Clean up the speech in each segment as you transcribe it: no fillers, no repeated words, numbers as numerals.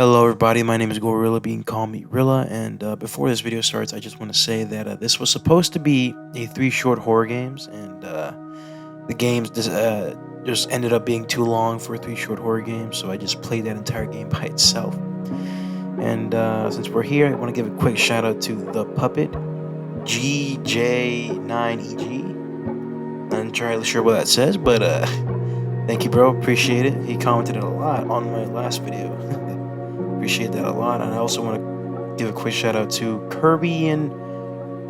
Hello, everybody. My name is Gorilla, being called me Rilla. And before this video starts, I just want to say that this was supposed to be a three short horror games, and the games just ended up being too long for three short horror games. So I just played that entire game by itself. And since we're here, I want to give a quick shout out to the puppet GJ9EG. Not entirely sure what that says, but thank you, bro. Appreciate it. He commented a lot on my last video. Appreciate that a lot. And I also want to give a quick shout out to Kirby and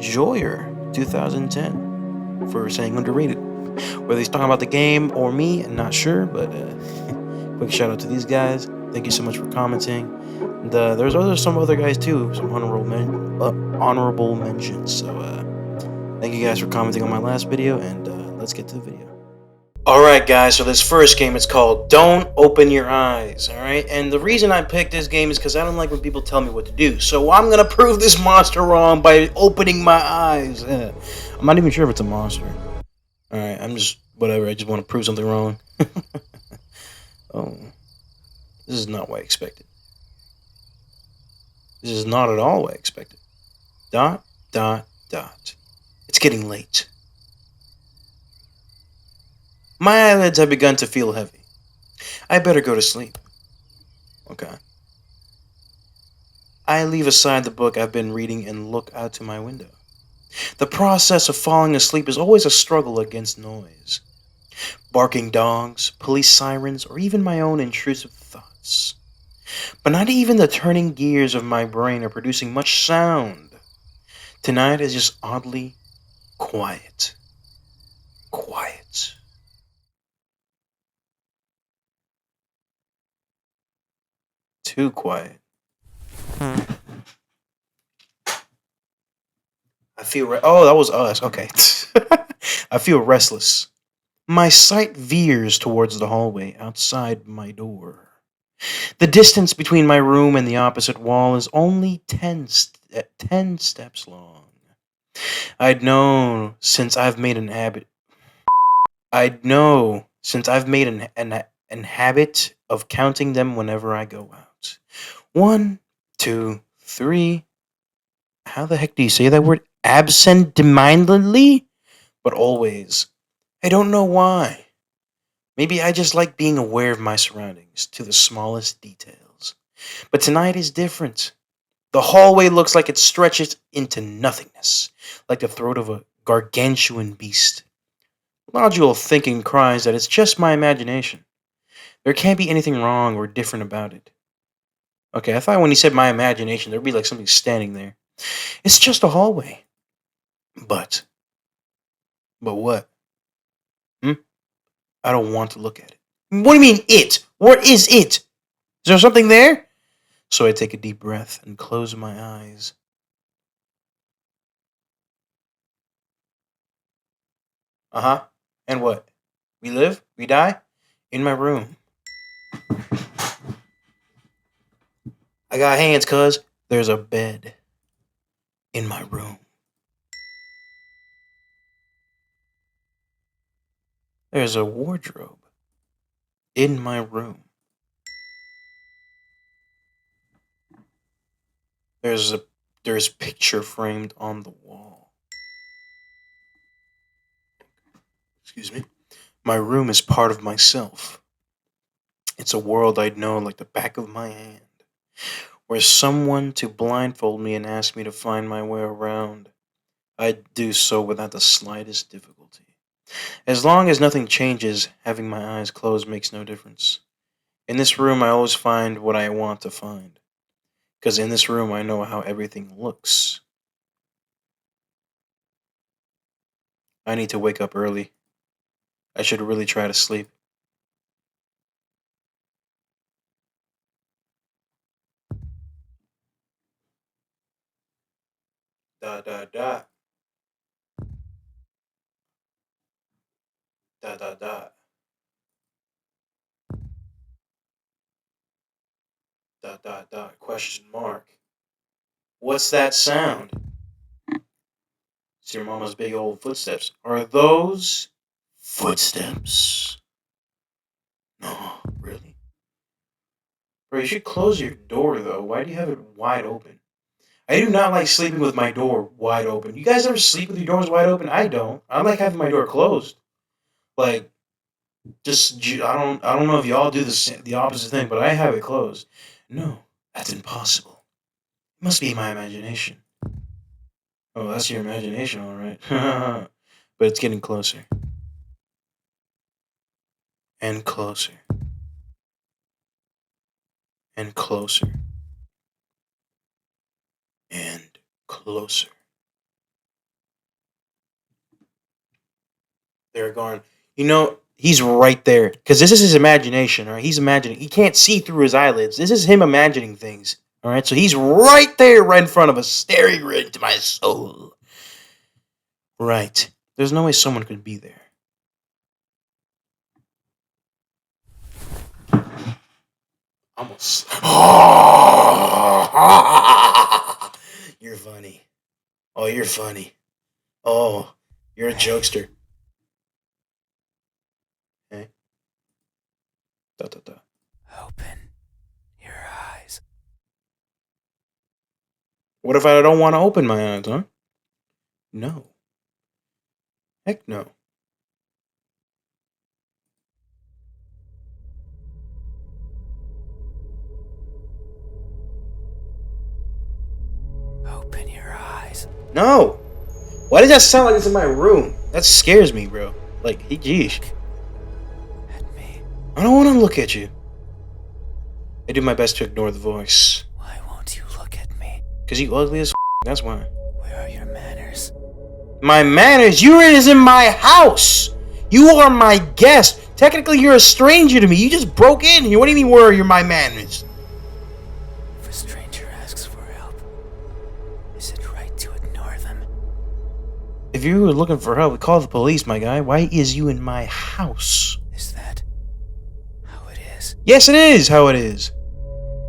Joyer 2010 for saying underrated. Whether he's talking about the game or me, I'm not sure, but quick shout out to these guys. Thank you so much for commenting. And there's some other guys too, some honorable mentions. So thank you guys for commenting on my last video, and let's get to the video. Alright guys, so this first game is called Don't Open Your Eyes, alright? And the reason I picked this game is because I don't like when people tell me what to do. So I'm gonna prove this monster wrong by opening my eyes. I'm not even sure if it's a monster. Alright, I'm just, whatever, I just want to prove something wrong. Oh, this is not what I expected. This is not at all what I expected. Dot, dot, dot. It's getting late. My eyelids have begun to feel heavy. I better go to sleep. Okay. I leave aside the book I've been reading and look out to my window. The process of falling asleep is always a struggle against noise. Barking dogs, police sirens, or even my own intrusive thoughts. But not even the turning gears of my brain are producing much sound. Tonight is just oddly quiet. Quiet. Too quiet. Oh, that was us. Okay. I feel restless. My sight veers towards the hallway outside my door. The distance between my room and the opposite wall is only 10 steps long. I'd know since I've made an habit. I'd know since I've made an habit of counting them whenever I go out. 1, 2, 3. How the heck do you say that word? Absent-mindedly? But always. I don't know why. Maybe I just like being aware of my surroundings to the smallest details. But tonight is different. The hallway looks like it stretches into nothingness, like the throat of a gargantuan beast. Logical thinking cries that it's just my imagination. There can't be anything wrong or different about it. Okay, I thought when he said my imagination, there'd be like something standing there. It's just a hallway. But, but what? Hmm? I don't want to look at it. What do you mean, it? Where is it? Is there something there? So I take a deep breath and close my eyes. Uh huh. And what? We live? We die? In my room. I got hands, cuz. There's a bed. In my room. There's a wardrobe. In my room. There's a there's picture framed on the wall. Excuse me. My room is part of myself. It's a world I'd know like the back of my hand. Were someone to blindfold me and ask me to find my way around, I'd do so without the slightest difficulty. As long as nothing changes, having my eyes closed makes no difference. In this room, I always find what I want to find. Because in this room, I know how everything looks. I need to wake up early. I should really try to sleep. Dot dot dot. Dot dot dot. Dot dot dot. Question mark. What's that sound? It's your mama's big old footsteps. Are those footsteps? No, really? Bro, you should close your door, though. Why do you have it wide open? I do not like sleeping with my door wide open. You guys ever sleep with your doors wide open? I don't. I like having my door closed. Like, I don't know if y'all do the opposite thing, but I have it closed. No, that's impossible. It must be my imagination. Oh, that's your imagination, all right. But it's getting closer. And closer. And closer. And closer. They're going, he's right there. Because this is his imagination, all right? He's imagining. He can't see through his eyelids. This is him imagining things, all right? So he's right there, right in front of us, staring right into my soul. Right. There's no way someone could be there. Almost. You're funny. Oh, you're funny. Oh, you're a jokester. Hey. Da, da, da. Open your eyes. What if I don't want to open my eyes, huh? No. Heck no. Open your eyes. No. Why does that sound like it's in my room? That scares me, bro. Like, hey, geez. At me. I don't want to look at you. I do my best to ignore the voice. Why won't you look at me? Because you ugly as that's why. Where are your manners? My manners? You is in my house. You are my guest. Technically, you're a stranger to me. You just broke in here. What do you mean, where are my manners? If a stranger asks for help, is it right to ignore them? If you were looking for help, call the police, my guy. Why is you in my house? Is that how it is? Yes, it is how it is.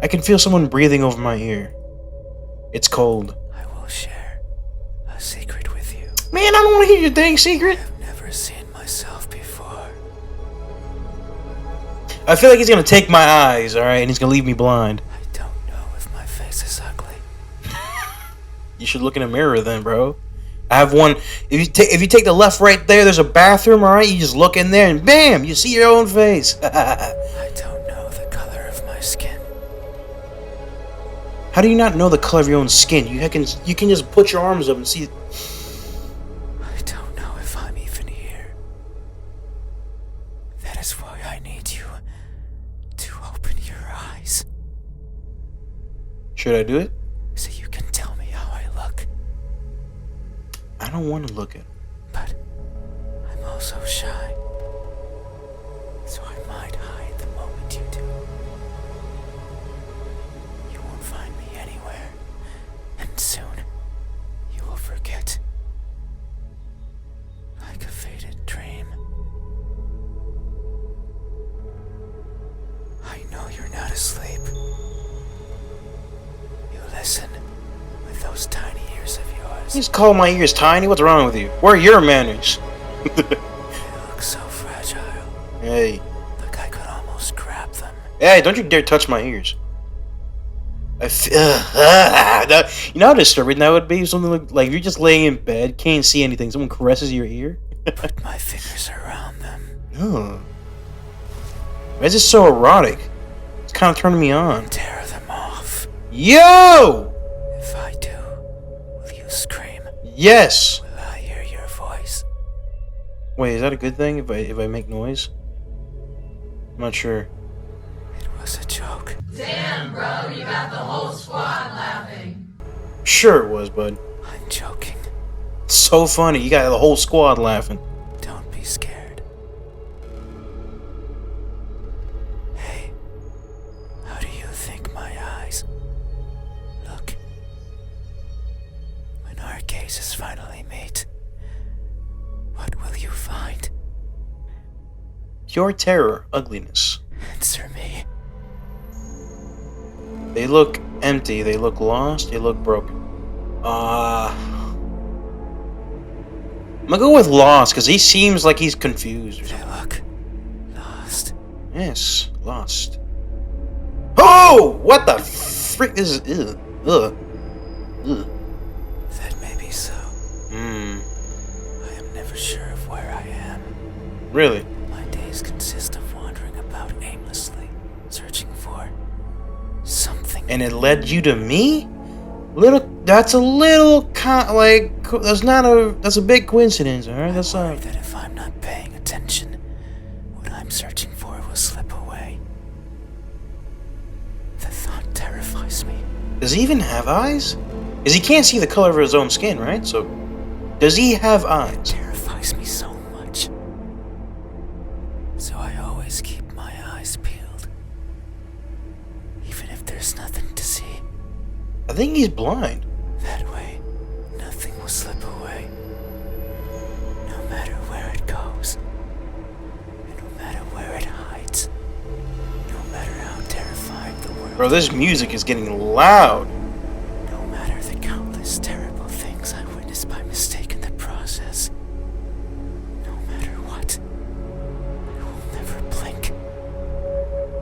I can feel someone breathing over my ear. It's cold. I will share a secret with you. Man, I don't want to hear your dang secret. I've never seen myself before. I feel like he's going to take my eyes, alright, and he's going to leave me blind. I don't know if my face is ugly. You should look in a mirror then, bro. I have one. If you take the left right there's a bathroom, alright? You just look in there and bam, you see your own face. I don't know the color of my skin. How do you not know the color of your own skin? You can just put your arms up and see. I don't know if I'm even here. That is why I need you to open your eyes. Should I do it? So you can tell me how I look. I don't want to look at it. But I'm also shy. So I might hide the moment you do. You won't find me anywhere. And soon, you will forget. Like a faded dream. I know you're not asleep. You listen with those tiny ears of yours. You just call my ears tiny? What's wrong with you? Where are your manners? They look so fragile. Hey. Like I could almost grab them. Hey, don't you dare touch my ears. You know how disturbing that would be? Something like if you're just laying in bed, can't see anything, someone caresses your ear? Put my fingers around them. Oh. Why is this so erotic? It's kind of turning me on. Tear them off. Yo! If I do, will you scream? Yes! Will I hear your voice? Wait, is that a good thing if I make noise? I'm not sure. It was a joke. Damn, bro, you got the whole squad laughing. Sure it was, bud. I'm joking. It's so funny. You got the whole squad laughing. Don't be scared. Hey, how do you think my eyes look? When our gazes finally meet, what will you find? Pure terror, ugliness. Answer me. They look empty, they look lost, they look broken. I'm gonna go with lost, because he seems like he's confused or They something. look lost. Yes, lost. Oh! Whoa! What the frick? This is ugh. That may be so. Hmm. I am never sure of where I am. Really? My days consist of wandering about aimlessly, searching for something. And it led you to me? That's a little that's a big coincidence, alright? That's I worry that if I'm not paying attention, what I'm searching for will slip away. The thought terrifies me. Does he even have eyes? Because he can't see the color of his own skin, right? So, does he have eyes? Terrifies me so much. So I always keep my eyes peeled. Even if there's nothing to see. I think he's blind. That way, nothing will slip away. No matter where it goes. And no matter where it hides. No matter how terrifying the world. Bro, this music is getting loud. No matter the countless terrible things I witnessed by mistake in the process. No matter what. I will never blink.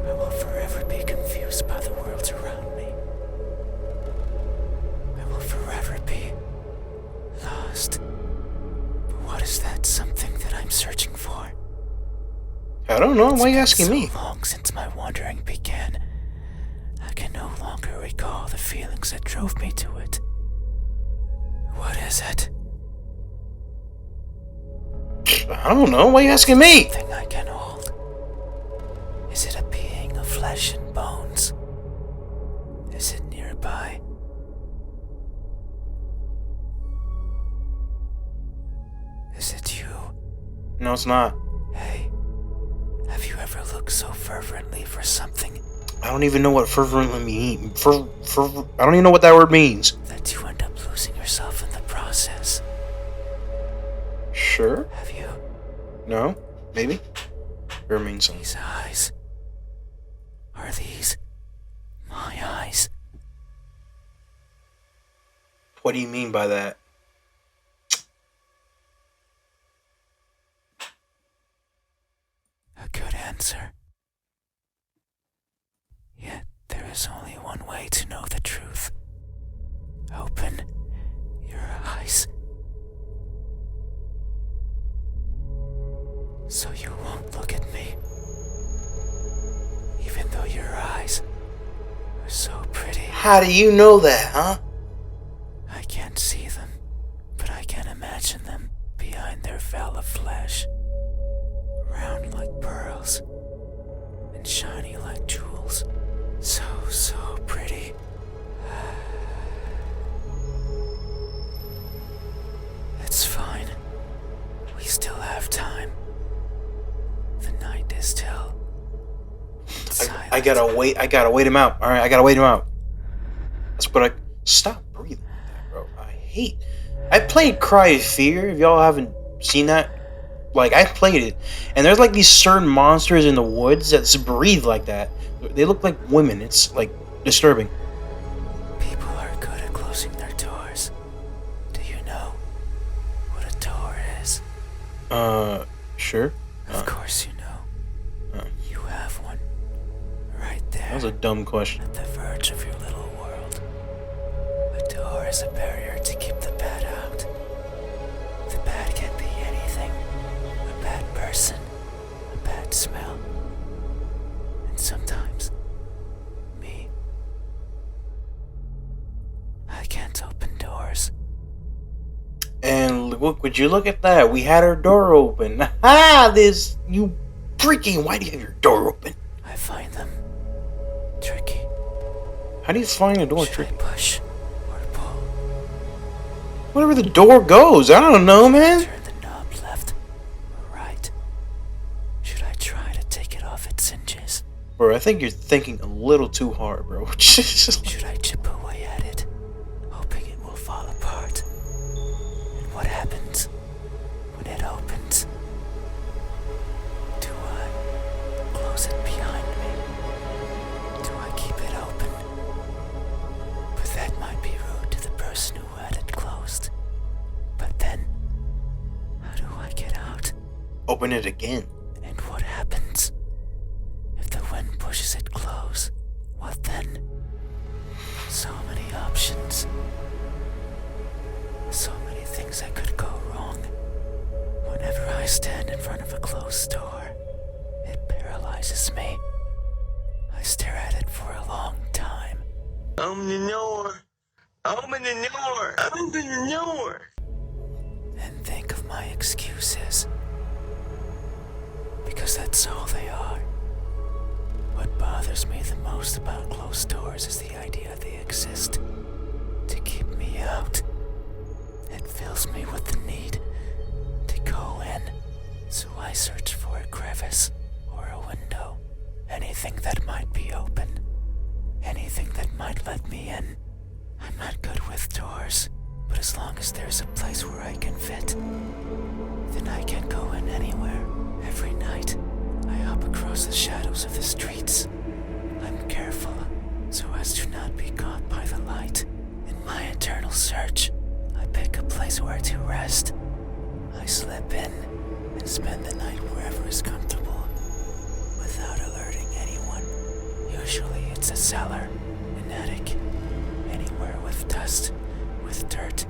I will forever be confused by the worlds around me. I will forever be lost. But what is that something that I'm searching for? I don't know. Why are you It's been asking me? so long since my wandering began. I can no longer recall the feelings that drove me to it. What is it? I don't know. Why are you asking me? Something I can hold. Is it a being of flesh and bones? Is it nearby? Is it you? No, it's not. Hey, have you ever looked so fervently for something I don't even know what fervently means. I don't even know what that word means. that you end up losing yourself in the process? Sure? Have you? No? Maybe? Or it means something. These eyes. Are these my eyes? What do you mean by that? A good answer. Yet there is only one way to know the truth. Open your eyes. So you won't look at me. Even though your eyes are so pretty. How do you know that, huh? I can't see them, but I can imagine them behind their veil of flesh. Round like pearls, and shiny like jewels. So pretty. It's fine. We still have time. The night is still. I gotta wait him out. Alright, I gotta wait him out. That's what stop breathing like that, bro. I played Cry of Fear, if y'all haven't seen that. Like, I played it, and there's like these certain monsters in the woods that just breathe like that. They look like women. It's like disturbing. People are good at closing their doors. Do you know what a door is? Sure. Of course you know. uh. You have one. Right there. That was a dumb question. At the verge of your little world. A door is a barrier to keep the bad out. The bad can be anything. A bad person. A bad smell. And sometimes, me. I can't open doors. And look, would you look at that? We had our door open. Ah, you freaking, why do you have your door open? I find them tricky. How do you find a door Should tricky? I push or pull? Wherever the door goes, I don't know, man. Turn the knob left or right? Should I try to take it off its hinges? Bro, I think you're thinking a little too hard, bro. Should I chip away at it, hoping it will fall apart? And what happens when it opens? Do I close it behind me? Do I keep it open? But that might be rude to the person who had it closed. But then, how do I get out? Open it again. And what happens if the wind pushes it close? What then? So many options. So many things that could go wrong. Whenever I stand in front of a closed door, it paralyzes me. I stare at it for a long time. Open the door. Open the door. Open the door. And think of my excuses. Because that's all they are. What bothers me the most about closed doors is the idea they exist to keep me out. It fills me with the need to go in, so I search for a crevice or a window, anything that might be open, anything that might let me in. I'm not good with doors, but as long as there's a place where I can fit, then I can go in anywhere. Every night, I hop across the shadows of the streets. I'm careful so as to not be caught by the light. In my eternal search, I pick a place where to rest. I slip in and spend the night wherever is comfortable, without alerting anyone. Usually it's a cellar, an attic, anywhere with dust, with dirt.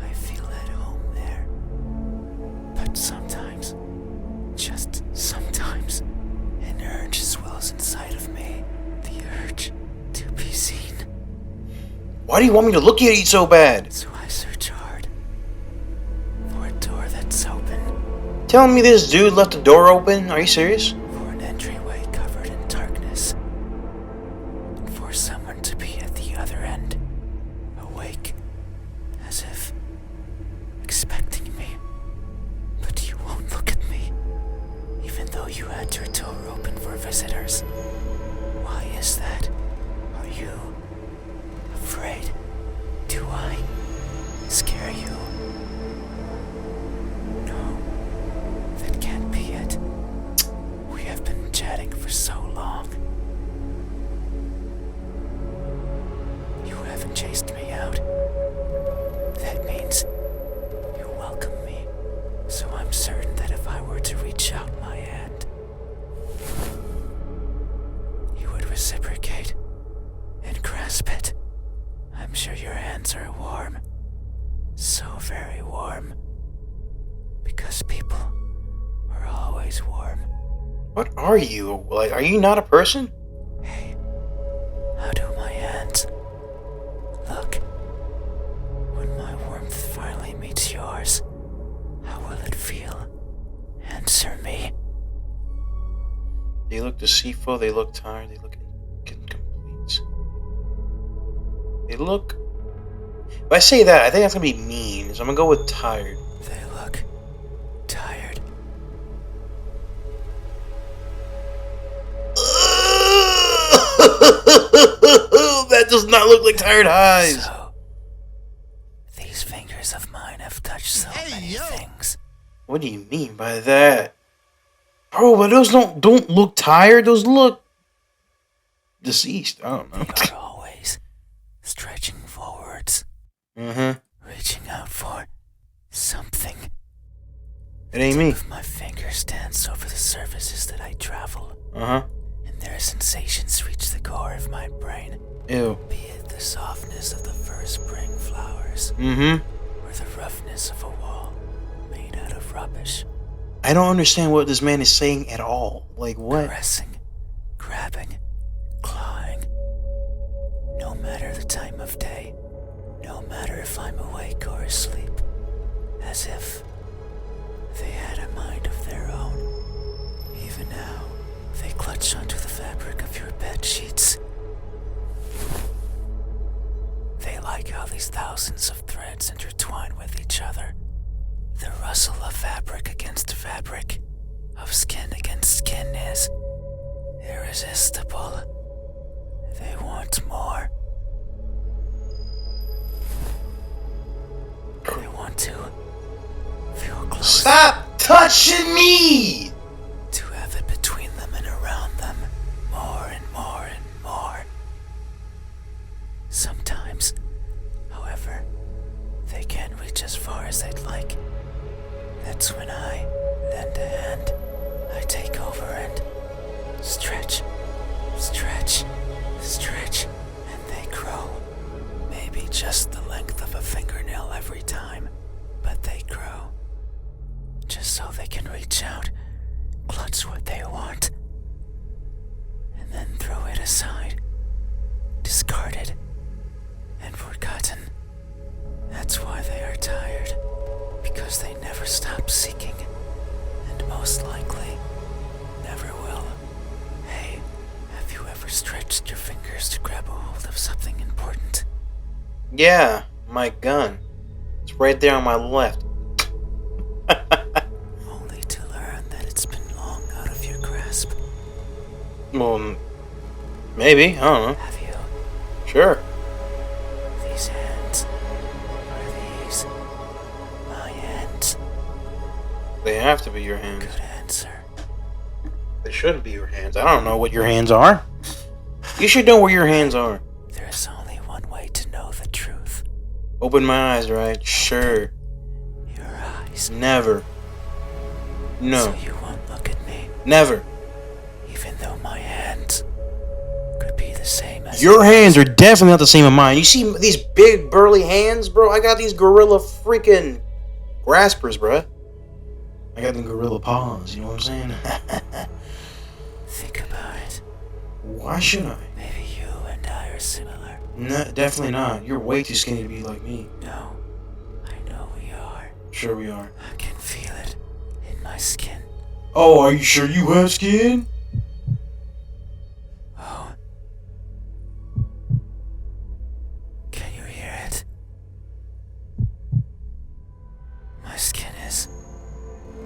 I feel at home there. But sometimes, just sometimes, an urge swells inside of me. The urge to be seen. Why do you want me to look at you so bad? So I search hard for a door that's open, Telling me this dude left the door open? Are you serious? for an entryway covered in darkness, and for someone to be at the other end, awake, as if expecting me. But you won't look at me, even though you had your door open for visitors. Why is that? Are you afraid? Do I scare you? No, that can't be it. We have been chatting for so long. You haven't chased me out. That means you welcome me. So I'm certain that if I were to reach out my hand, you would reciprocate and grasp it. I'm sure your hands are warm. So very warm. Because people are always warm. What are you? Like, are you not a person? Hey, how do my hands look? When my warmth finally meets yours, how will it feel? Answer me. They look deceitful, they look tired, they look incomplete. They look... If I say that, I think that's gonna be mean, so I'm gonna go with tired. They look tired. That does not look like tired eyes. So, these fingers of mine have touched so many things. What do you mean by that? Bro, but those don't look tired, those look deceased. I don't know. They are always stretching forwards, reaching out for something. It ain't me. If my fingers dance over the surfaces that I travel, and their sensations reach the core of my brain, Ew. be it the softness of the first spring flowers, Mm-hmm. or the roughness of a wall made out of rubbish. I don't understand what this man is saying at all. Like, what? Caressing, grabbing, clawing. No matter the time of day, no matter if I'm awake or asleep, as if they had a mind of their own. Even now, they clutch onto the fabric of your bed sheets. They like how these thousands of threads intertwine with each other. The rustle of fabric against fabric, of skin against skin is irresistible. They want more. They want to feel close. Stop touching me! To have it between them and around them, more and more and more. Sometimes, however, they can't reach as far as they'd like. That's when I lend a hand. I take over and stretch, stretch, stretch, and they cry. That's why they are tired. Because they never stop seeking. And most likely, never will. Hey, have you ever stretched your fingers to grab a hold of something important? Yeah, my gun. It's right there on my left. Only to learn that it's been long out of your grasp. Well, maybe. I don't know. Have you? Sure. These hands. Are these my hands? They have to be your hands. Good answer. They shouldn't be your hands. I don't know what your hands are. You should know where your hands are. There's only one way to know the truth. Open my eyes, right? Sure. Your eyes. Never. No. So you won't look at me, Never. even though my hands could be the same as Your hands are definitely not the same as mine. You see these big burly hands, bro? I got these gorilla freaking graspers, bro. I got them gorilla paws, you know what I'm saying? Think about it. Why should I? Maybe you and I are similar. No, definitely not. You're way too skinny to be like me. No, I know we are. Sure we are. I can feel it in my skin. Oh, are you sure you have skin? Oh. Can you hear it? My skin is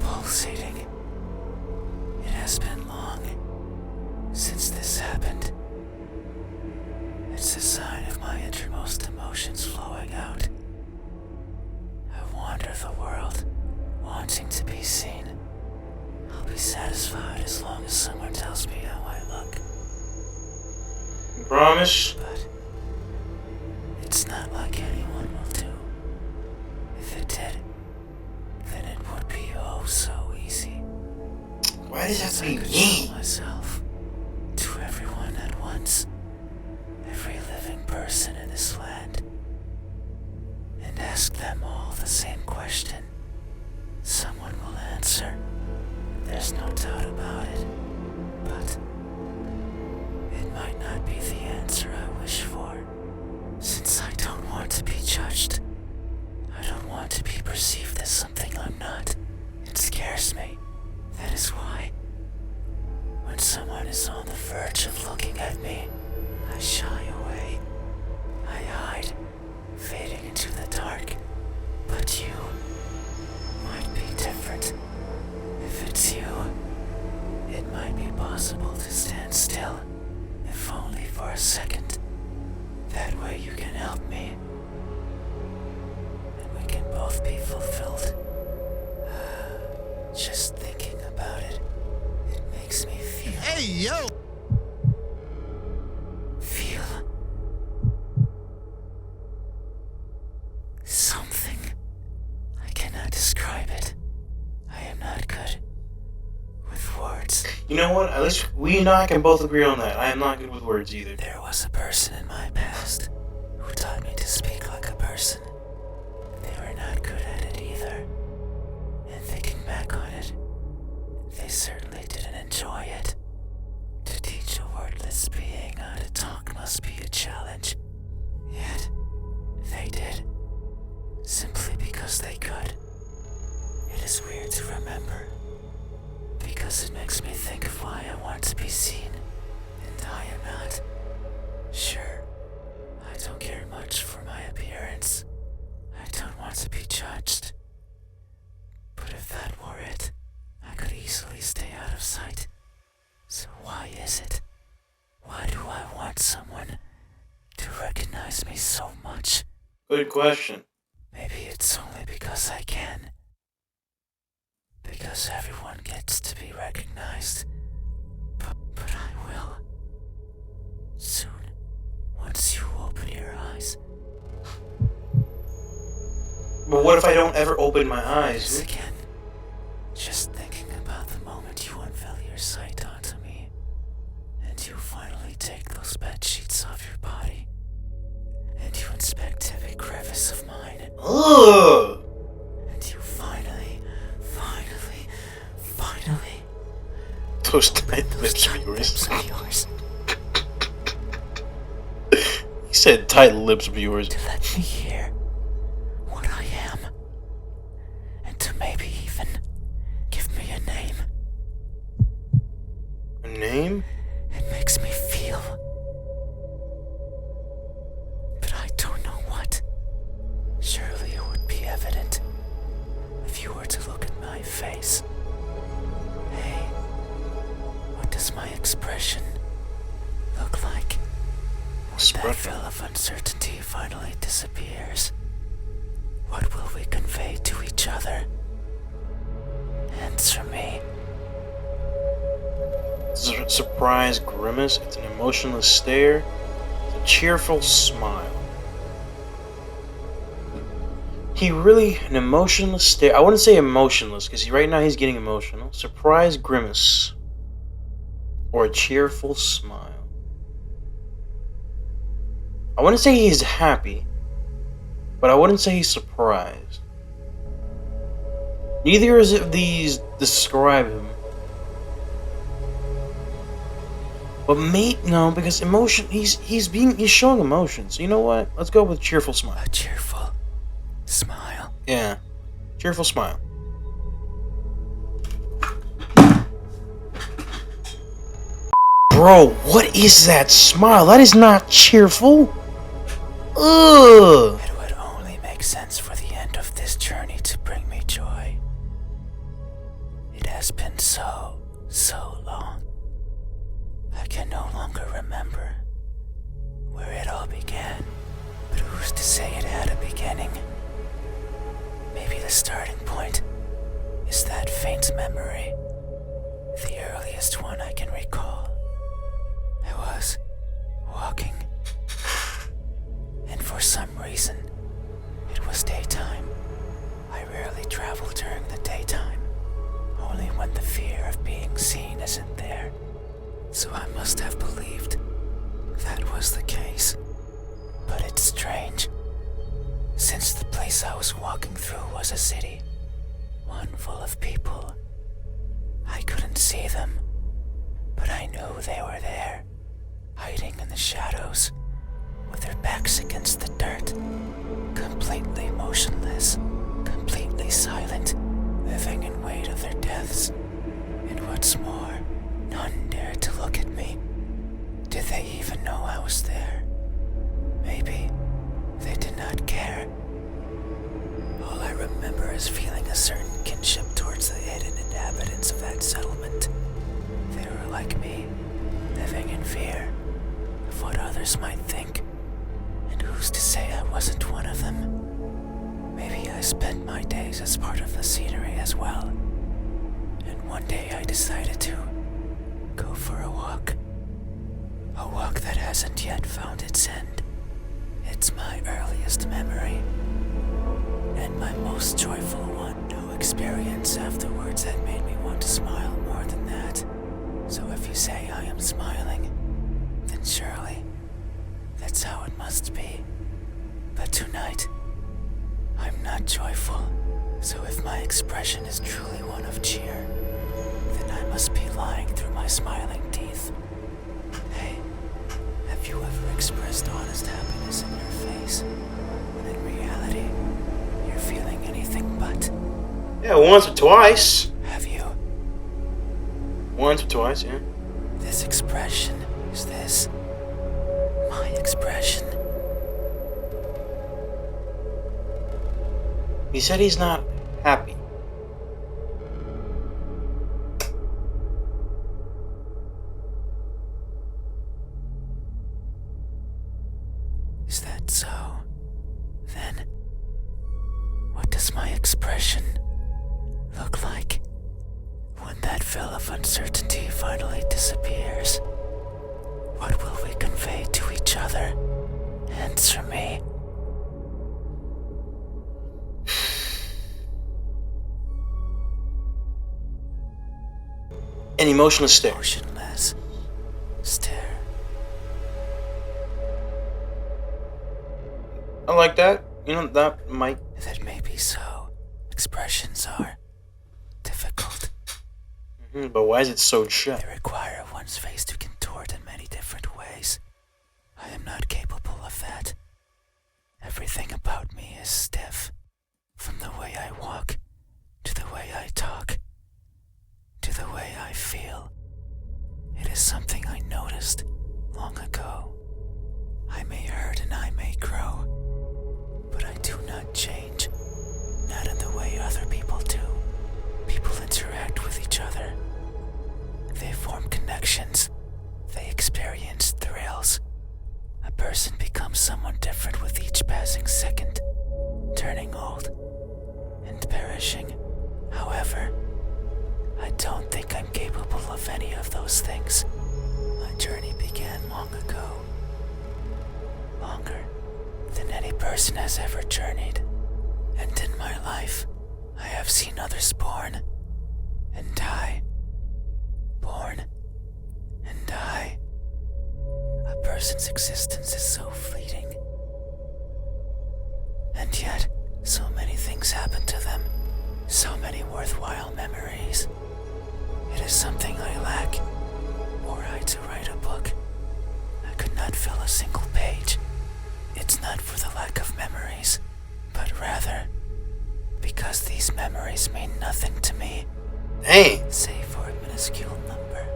pulsating. It has been long since this happened. It's a sign of my innermost emotions flowing out. I wander the world, wanting to be seen. I'll be satisfied as long as someone tells me how I look. You promise? But it's not like anyone will do. If it did, then it would be oh so easy. Why does that I have to could be show me? myself to everyone at once, every living person in this land, and ask them all the same question. Someone will answer. There's no doubt about it. But it might not be the answer I wish for, since I don't want to be judged. I don't want to be perceived as something I'm not. It scares me. That is why, when someone is on the verge of looking at me, I shy away. I hide, fading into the dark. But you might be different. If it's you, it might be possible to stand still, if only for a second. That way you can help me, and we can both be fulfilled. Just thinking about it, it makes me feel. Hey, yo! Feel something. I cannot describe it. I am not good with words. You know what? At least we and I can both agree on that. I am not good with words either. There was a person in my past who taught me to speak like a person. They were not good at it either. And thinking back on it, they certainly didn't enjoy it. To teach a wordless being how to talk must be a challenge. Yet, they did. Simply because they could. It is weird to remember, because it makes me think of why I want to be seen, and I am not. Sure, I don't care much for my appearance. I don't want to be judged. But if that were it, I could easily stay out of sight. So why is it? Why do I want someone to recognize me so much? Good question. Maybe it's only because I can. Because everyone gets to be recognized. But I will. Soon. Once you open your eyes. But what if I don't ever open my This eyes? again. Just thinking about the moment you unveil your sight onto me. And you finally take those bed sheets off your body. And you inspect every crevice of mine. Ugh! And you finally Those tight those lips of tight yours. lips of yours He said tight lips of yours. to let me hear what name? It makes me feel. But I don't know what. Surely it would be evident if you were to look at my face. Hey, what does my expression look like when that Expression. veil of uncertainty finally disappears? What will we convey to each other? Answer me. Surprise grimace. It's an emotionless stare. It's a cheerful smile. An emotionless stare. I wouldn't say emotionless because right now he's getting emotional. Surprise grimace. Or a cheerful smile. I wouldn't say he's happy, but I wouldn't say he's surprised. Neither of these describe him. But no, because emotion. He's showing emotion. So you know what? Let's go with cheerful smile. A cheerful smile. Yeah, cheerful smile. Bro, what is that smile? That is not cheerful. Ugh. It would only make sense for the end of this journey to bring me joy. It has been so long. I can no longer remember where it all began. But who's to say it had a beginning? Maybe the starting point is that faint memory, the earliest one I can recall. I was walking, and for some reason, it was daytime. I rarely travel during the daytime, only when the fear of being seen isn't there. So I must have believed that was the case. But it's strange, since the place I was walking through was a city, one full of people. I couldn't see them, but I knew they were there, hiding in the shadows, with their backs against the dirt, completely motionless, completely silent, living in wait of their deaths. And what's more, none dared to look at me. Did they even know I was there? Maybe they did not care. All I remember is feeling a certain kinship towards the hidden inhabitants of that settlement. They were like me, living in fear of what others might think. And who's to say I wasn't one of them? Maybe I spent my days as part of the scenery as well. And one day I decided to go for a walk. A walk that hasn't yet found its end. It's my earliest memory. And my most joyful one. No experience afterwards that made me want to smile more than that. So if you say I am smiling, then surely that's how it must be. But tonight, I'm not joyful. So if my expression is truly one of cheer, then I must be lying through my smiling teeth. Hey, have you ever expressed honest happiness in your face, when in reality, you're feeling anything but? Yeah, once or twice. Have you? Once or twice, yeah. This expression, is this my expression? He said he's not happy. Is that so? Then, what does my expression look like when that veil of uncertainty finally disappears? What will we convey to each other? Answer me. An emotionless stare. Motionless stare. I like that. You know, that might. That may be so. Expressions are difficult. But why is it so shut? They require one's face to contort in many different ways. I am not capable of that. Everything about me is stiff. From the way I walk, to the way I talk, to the way I feel. It more different with each passing second, turning old and perishing. However, I don't think I'm capable of any of those things. My journey began long ago. Longer than any person has ever journeyed. And in my life, I have seen others born and die. Born and die. A person's existence is so fleeting. And yet, so many things happen to them. So many worthwhile memories. It is something I lack. Were I to write a book, I could not fill a single page. It's not for the lack of memories, but rather because these memories mean nothing to me. Dang. Save for a minuscule number,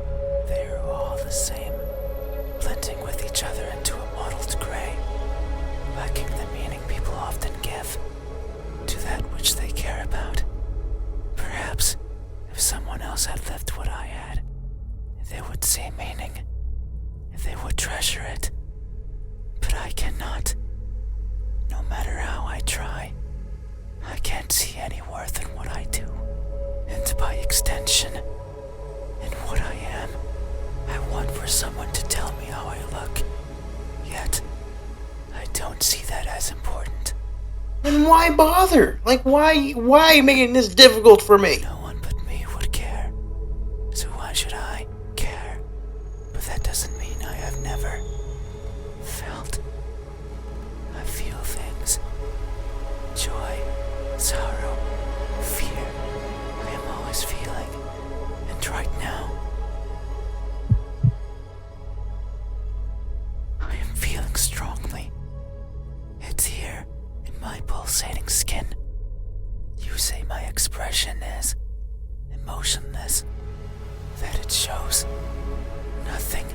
they are all the same, blending with each other into a mottled gray, lacking the meaning people often give to that which they care about. Perhaps if someone else had lived what I had, they would see meaning, they would treasure it. But I cannot. No matter how I try, I can't see any worth in what I do. And by extension, in what I am, I want for someone to tell me how I look. Yet, I don't see that as important. Then why bother? Like, why are you making this difficult for me? No one but me would care. So why should I care? But that doesn't mean I have never felt. I feel things. Joy, sorrow, fear. I am always feeling. And right now, I am feeling strongly. It's here in my pulsating skin. You say my expression is emotionless, that it shows nothing,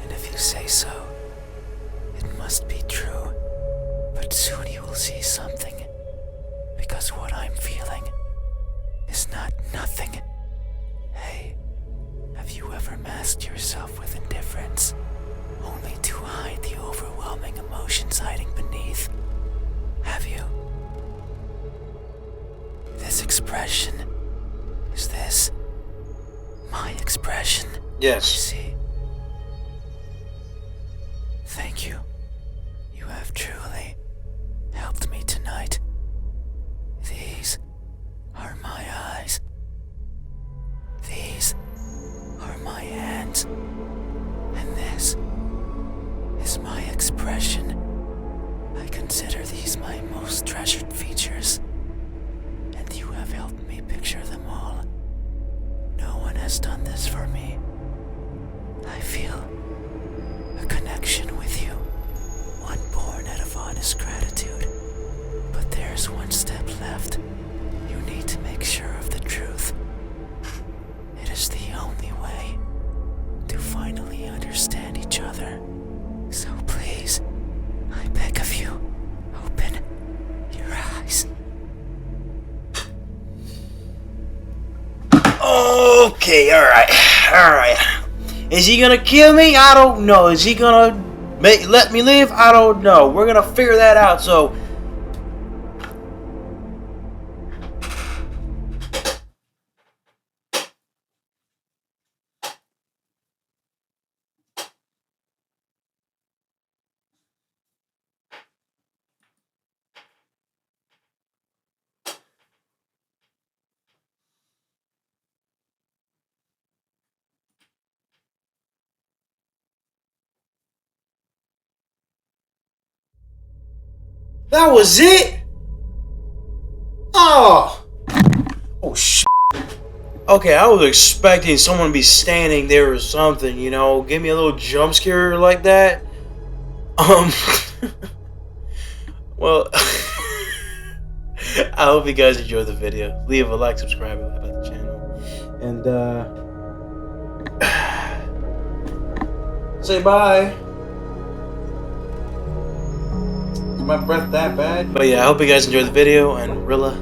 and if you say so, it must be true. But soon you will see something, because what I'm feeling is not nothing. Hey, have you ever masked yourself with indifference, only to hide the overwhelming emotions hiding beneath? Have you? This expression, is this my expression? Yes. See? Thank you. You have truly helped me tonight. These are my eyes. These are my hands. And this is my expression. I consider these my most treasured features. And you have helped me picture them all. No one has done this for me. I feel a connection with you, one born out of honest gratitude. But there's one step left. You need to make sure of the truth. It is the only way to finally understand each other. So please, I beg of you, open your eyes. Okay, alright. Is he gonna kill me? I don't know. Is he gonna let me live? I don't know. We're gonna figure that out, so... That was it? Oh shit. Okay, I was expecting someone to be standing there or something, you know, give me a little jump scare like that. Well, I hope you guys enjoyed the video. Leave a like, subscribe about the channel, and say bye. Is my breath that bad? But yeah, I hope you guys enjoyed the video, and Rilla,